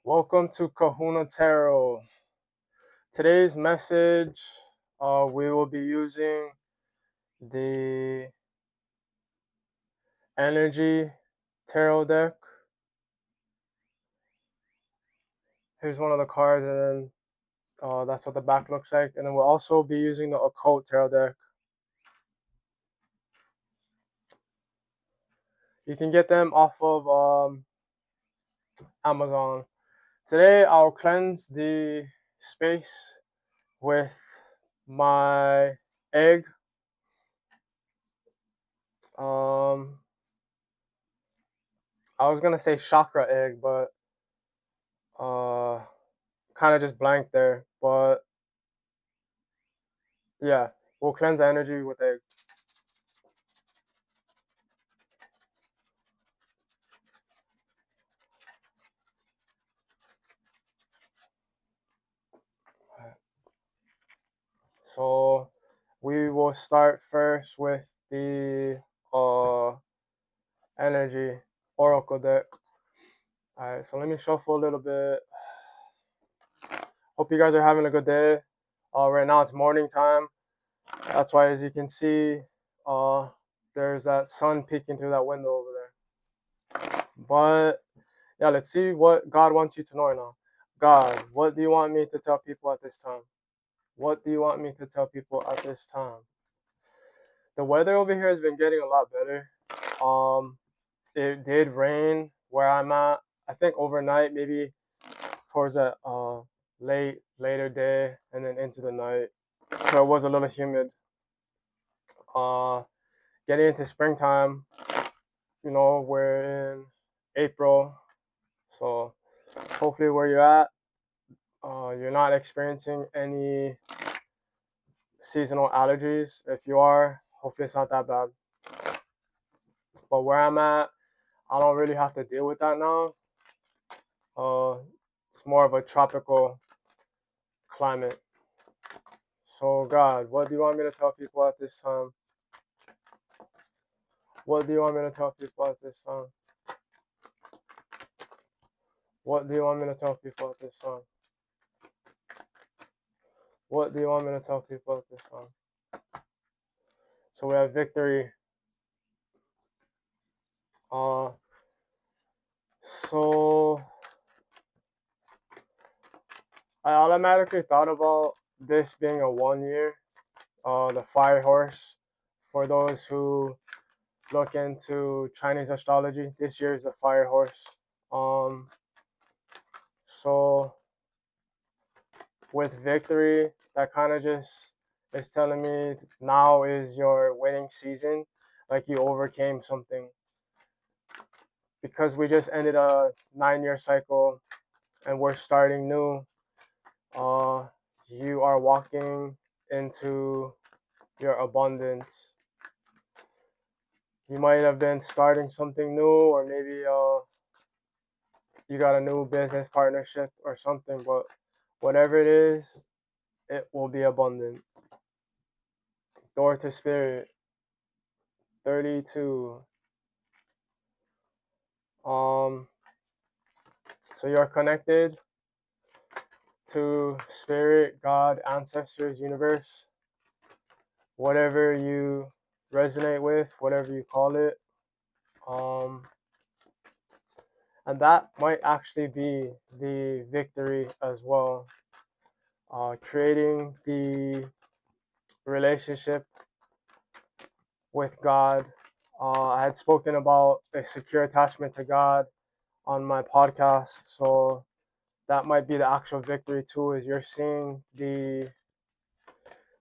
Welcome to Kahuna Tarot. Today's message, we will be using the Energy Tarot deck. Here's one of the cards, and then that's what the back looks like. And then we'll also be using the Occult Tarot deck. You can get them off of Amazon. Today, I'll cleanse the space with my egg. I was gonna say chakra egg, but kind of just blank there. But yeah, we'll cleanse the energy with egg. So we will start first with the energy oracle deck. All right, so let me shuffle a little bit. Hope you guys are having a good day. Right now it's morning time. That's why, as you can see, there's that sun peeking through that window over there. But yeah, let's see what God wants you to know right now. God, what do you want me to tell people at this time? What do you want me to tell people at this time? The weather over here has been getting a lot better. It did rain where I'm at. I think overnight, maybe towards that later day, and then into the night. So it was a little humid. Uh, Getting into springtime, we're in April, so hopefully where you're at, you're not experiencing any seasonal allergies. If you are, hopefully it's not that bad. But where I'm at, I don't really have to deal with that now. It's more of a tropical climate. So God, what do you want me to tell people at this time? What do you want me to tell people at this time? What do you want me to tell people at this time? What do you want me to tell people at this time? So we have victory. So I automatically thought about this being a 1 year, the fire horse. For those who look into Chinese astrology, this year is the fire horse. So with victory, that kind of just is telling me now is your winning season, like you overcame something. Because we just ended a 9 year cycle and we're starting new. You are walking into your abundance. You might have been starting something new, or maybe you got a new business partnership or something, but whatever it is, it will be abundant. Door to Spirit 32. So you're connected to Spirit, God, ancestors, universe, whatever you resonate with, whatever you call it. And that might actually be the victory as well. Creating the relationship with God. I had spoken about a secure attachment to God on my podcast, so that might be the actual victory too, is you're seeing the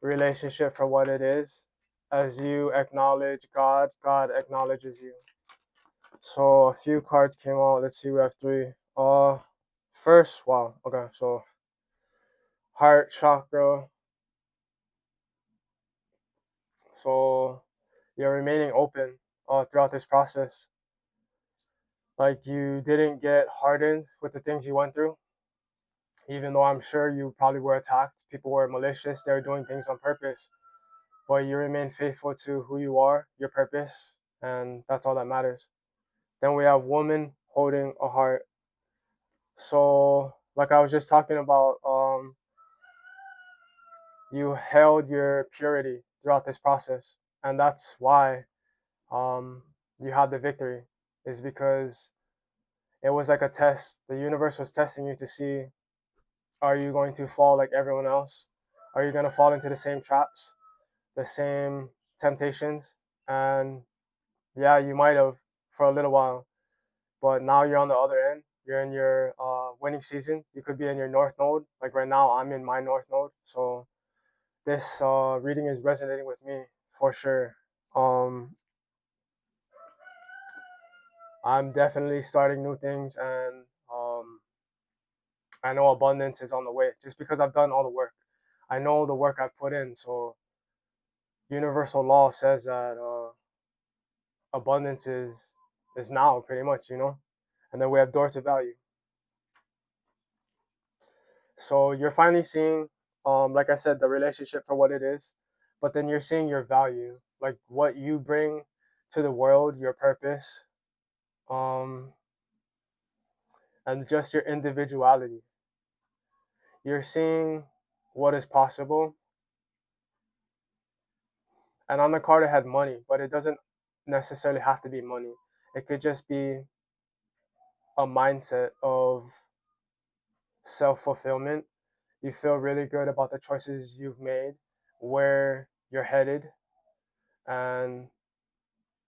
relationship for what it is. As you acknowledge God, God acknowledges you. So a few cards came out. Let's see, we have three. First, wow, okay, so heart chakra. So you're remaining open throughout this process. Like you didn't get hardened with the things you went through, even though I'm sure you probably were attacked. People were malicious, they were doing things on purpose. But you remain faithful to who you are, your purpose, and that's all that matters. Then we have woman holding a heart. So, like I was just talking about, you held your purity throughout this process, and that's why um, you had the victory. Is because it was like a test. The universe was testing you to see, are you going to fall like everyone else? Are you going to fall into the same traps, the same temptations? And yeah, you might have for a little while, but now you're on the other end. You're in your winning season. You could be in your north node. Like right now, I'm in my north node. So this reading is resonating with me for sure. Um, I'm definitely starting new things, and I know abundance is on the way just because I've done all the work. I know the work I've put in. So universal law says that abundance is now pretty much, and then we have door to value. So you're finally seeing, like I said, the relationship for what it is, but then you're seeing your value, like what you bring to the world, your purpose, um, and just your individuality. You're seeing what is possible. And on the card, it had money, but it doesn't necessarily have to be money. It could just be a mindset of self fulfillment. You feel really good about the choices you've made, where you're headed, and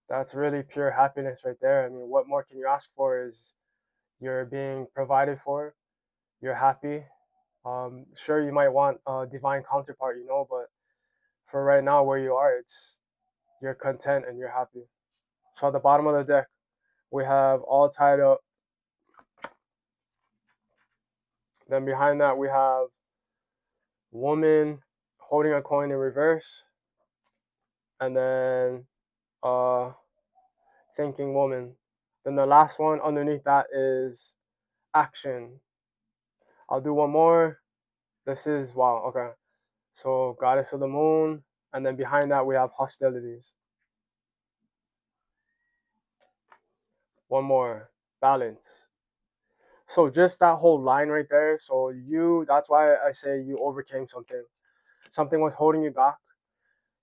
that's really pure happiness right there. I mean, what more can you ask for? Is you're being provided for, you're happy. Sure, you might want a divine counterpart, but for right now, where you are, it's you're content and you're happy. So at the bottom of the deck, we have all tied up. Then behind that, we have woman holding a coin in reverse, and then uh, thinking woman. Then the last one underneath that is action. I'll do one more. This is wow. Okay, so goddess of the moon, and then behind that we have hostilities. One more, balance. So just that whole line right there. So that's why I say you overcame something. Something was holding you back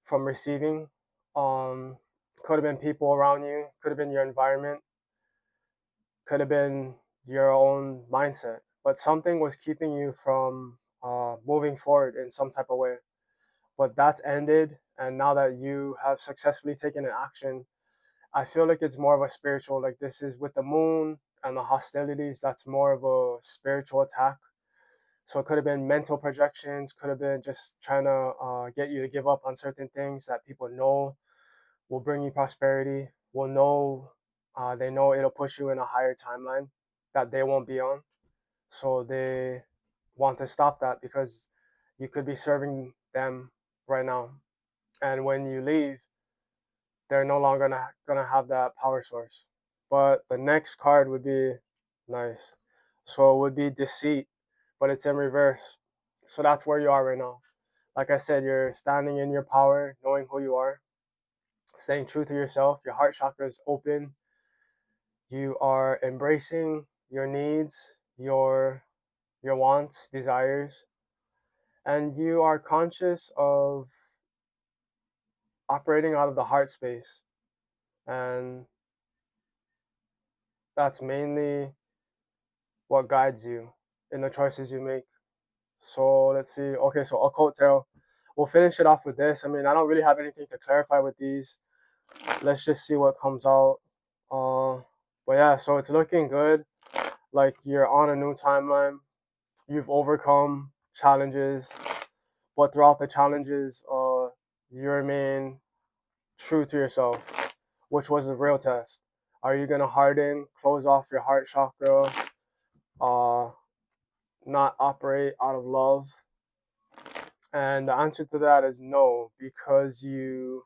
from receiving. Um, could have been people around you, could have been your environment, could have been your own mindset, but something was keeping you from moving forward in some type of way. But that's ended, and now that you have successfully taken an action, I feel like it's more of a spiritual. Like this is with the moon and the hostilities. That's more of a spiritual attack. So it could have been mental projections, could have been just trying to get you to give up on certain things that people know will bring you prosperity, will know they know it'll push you in a higher timeline that they won't be on. So they want to stop that because you could be serving them right now. And when you leave, they're no longer gonna have that power source. But the next card would be nice. So it would be deceit, but it's in reverse. So that's where you are right now. Like I said, you're standing in your power, knowing who you are, staying true to yourself. Your heart chakra is open. You are embracing your needs, your wants, desires, and you are conscious of operating out of the heart space. And that's mainly what guides you in the choices you make. So let's see. Okay, so occult tarot. We'll finish it off with this. I mean, I don't really have anything to clarify with these. Let's just see what comes out. Uh, but yeah, so it's looking good. Like you're on a new timeline. You've overcome challenges, but throughout the challenges, you remain true to yourself, which was the real test. Are you gonna harden, close off your heart chakra, uh, not operate out of love? And the answer to that is no, because you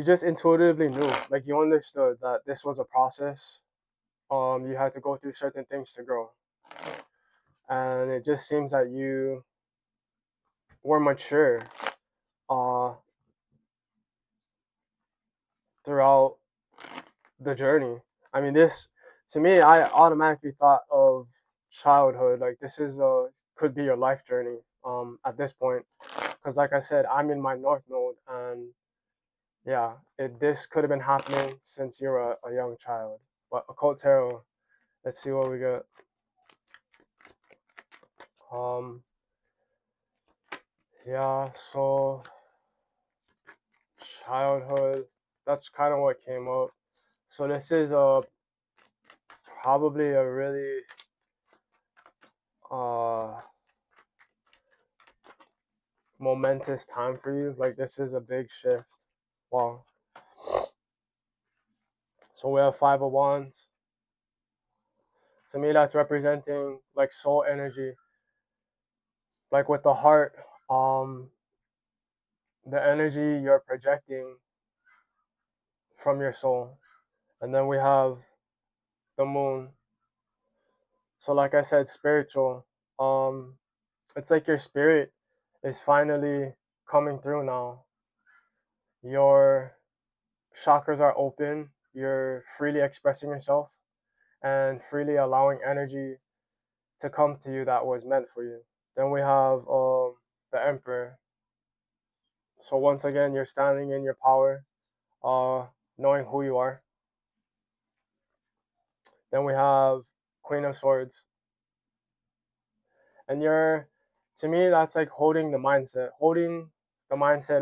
just intuitively knew, like you understood that this was a process. You had to go through certain things to grow, and it just seems that you were mature uh, throughout the journey. I mean, to me, I automatically thought of childhood. Like this is a could be your life journey. At this point, because like I said, I'm in my north node, and yeah, this could have been happening since you're a young child. But occult tarot, let's see what we got. Um, yeah, so childhood, that's kind of what came up. So this is probably a really uh momentous time for you. Like this is a big shift. Wow. So we have Five of Wands. To me, that's representing like soul energy. Like with the heart, um, the energy you're projecting from your soul. And then we have the moon. So like I said, spiritual. Um, it's like your spirit is finally coming through now. Your chakras are open. You're freely expressing yourself and freely allowing energy to come to you that was meant for you. Then we have the Emperor. So once again, you're standing in your power, uh, knowing who you are. Then we have Queen of Swords, and to me, that's like holding the mindset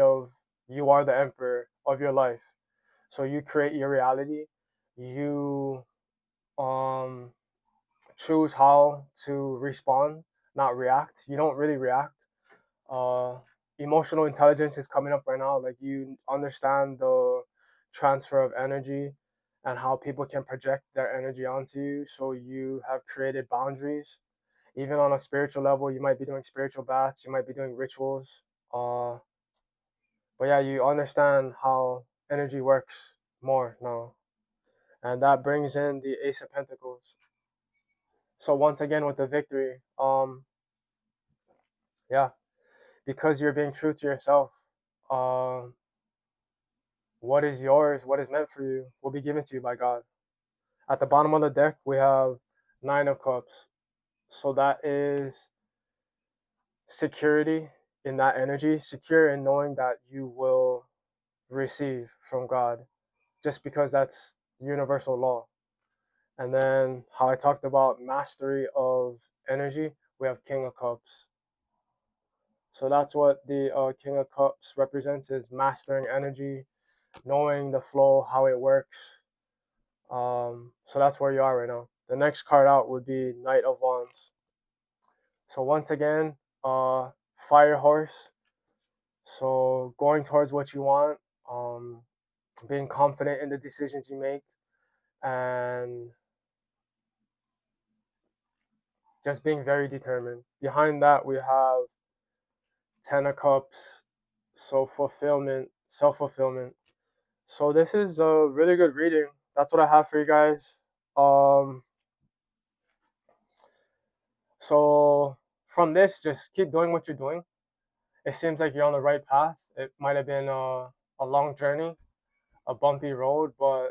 of you are the emperor of your life. So you create your reality. You um choose how to respond, not react. You don't really react. uh Emotional intelligence is coming up right now. Like you understand the transfer of energy and how people can project their energy onto you, so you have created boundaries. Even on a spiritual level, you might be doing spiritual baths, you might be doing rituals. But yeah, you understand how energy works more now, and that brings in the Ace of Pentacles. So once again with the victory, yeah, because you're being true to yourself. um what is yours, what is meant for you, will be given to you by God. At the bottom of the deck, we have Nine of Cups. So that is security in that energy, secure in knowing that you will receive from God, just because that's universal law. And then how I talked about mastery of energy, we have King of Cups. So that's what the King of Cups represents, is mastering energy, knowing the flow, how it works. So that's where you are right now. The next card out would be Knight of Wands. So once again, fire horse. So going towards what you want, um, being confident in the decisions you make, and just being very determined. Behind that, we have Ten of Cups. So fulfillment, self fulfillment. So this is a really good reading. That's what I have for you guys. Um, so from this, just keep doing what you're doing. It seems like you're on the right path. It might have been a long journey, a bumpy road, but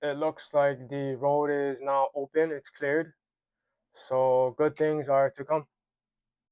it looks like the road is now open. It's cleared. So good things are to come.